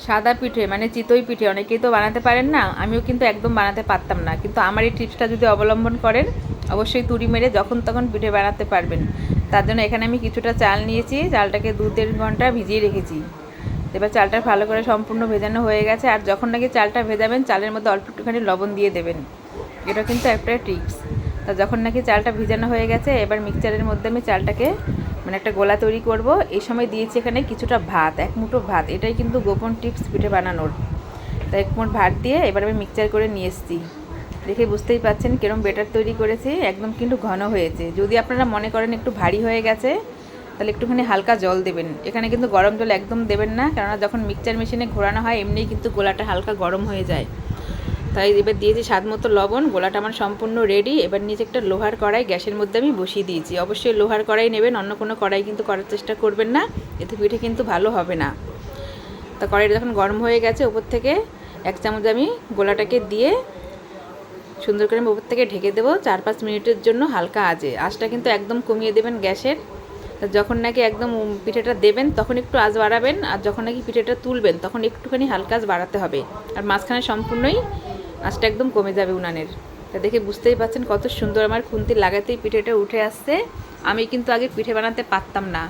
সাদা পিঠে মানে চিতই পিঠে অনেকেই তো বানাতে পারেন না, আমিও কিন্তু একদম বানাতে পারতাম না, কিন্তু আমার এই টিপসটা যদি অবলম্বন করেন অবশ্যই তুড়ি মেরে যখন তখন পিঠে বানাতে পারবেন। তার জন্য এখানে আমি কিছুটা চাল নিয়েছি, চালটাকে 2-3 ঘন্টা ভিজিয়ে রেখেছি। এবার চালটা ভালো করে সম্পূর্ণ ভেজানো হয়ে গেছে, আর যখন নাকি চালটা ভেজাবেন চালের মধ্যে অল্প একটুখানি লবণ দিয়ে দেবেন, এটা কিন্তু একটা টিপস। তা যখন নাকি চালটা ভিজানো হয়ে গেছে, এবার মিক্সচারের মধ্যে আমি চালটাকে মানে একটা গোলা তৈরি করব। এই সময় দিয়েছি এখানে কিছুটা ভাত, 1 মুঠো ভাত, এটাই কিন্তু গোপন টিপস পিঠে বানানোর। তাই 1 মুঠ ভাত দিয়ে এবার আমি মিক্সচার করে নিয়ে এসেছি। দেখে বুঝতেই পাচ্ছেন কিরম বেটার তৈরি করেছি, একদম কিন্তু ঘন হয়েছে। যদি আপনারা মনে করেন একটু ভারী হয়ে গেছে তাহলে একটুখানি হালকা জল দেবেন, এখানে কিন্তু গরম জল একদম দেবেন না, কেননা যখন মিক্সচার মেশিনে ঘোরানো হয় এমনিই কিন্তু গোলাটা হালকা গরম হয়ে যায়। তাই এবার দিয়েছি স্বাদ মতো লবণ। গোলাটা আমার সম্পূর্ণ রেডি। এবার নিচে একটা লোহার কড়াই গ্যাসের মধ্যে আমি বসিয়ে দিয়েছি। অবশ্যই লোহার কড়াই নেবেন, অন্য কোনো কড়াই কিন্তু করার চেষ্টা করবেন না, এতে পিঠে কিন্তু ভালো হবে না। তা কড়াইটা যখন গরম হয়ে গেছে, ওপর থেকে 1 চামচ আমি গোলাটাকে দিয়ে সুন্দর করে আমি ওপর থেকে ঢেকে দেবো 4-5 মিনিটের জন্য হালকা আঁচে। আঁচটা কিন্তু একদম কমিয়ে দেবেন গ্যাসের। যখন নাকি একদম পিঠেটা দেবেন তখন একটু আঁচ বাড়াবেন, আর যখন নাকি পিঠেটা তুলবেন তখন একটুখানি হালকা আঁচ বাড়াতে হবে, আর মাঝখানে সম্পূর্ণই আঁচটা একদম কমে যাবে উনানের। তা দেখে বুঝতেই পাচ্ছেন কত সুন্দর আমার খুন্তি লাগাতেই পিঠেটা উঠে আসছে। আমি কিন্তু আগে পিঠে বানাতে পারতাম না,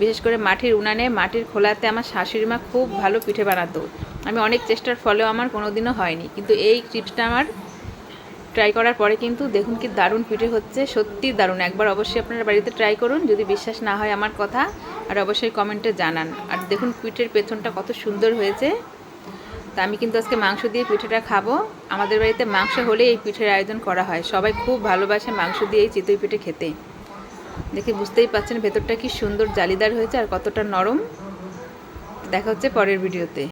বিশেষ করে মাটির উনানে মাটির খোলাতে আমার শাশুড়ি মা খুব ভালো পিঠে বানাতো। আমি অনেক চেষ্টার ফলেও আমার কোনোদিনও হয়নি, কিন্তু এই টিপসটা আমার ট্রাই করার পরে কিন্তু দেখুন কি দারুণ পিঠে হচ্ছে, সত্যি দারুণ। একবার অবশ্যই আপনারা বাড়িতে ট্রাই করুন, যদি বিশ্বাস না হয় আমার কথা, আর অবশ্যই কমেন্টে জানান। আর দেখুন পিঠের পেছনটা কত সুন্দর হয়েছে। তা আমি কিন্তু আজকে মাংস দিয়ে পিঠেটা খাবো। আমাদের বাড়িতে মাংস হলে এই পিঠের আয়োজন করা হয়, সবাই খুব ভালোবাসে মাংস দিয়ে এই চিতই পিঠে খেতে। দেখে বুঝতেই পাচ্ছেন ভেতরটা কি সুন্দর জালিদার হয়েছে আর কতটা নরম। দেখা হচ্ছে পরের ভিডিওতে।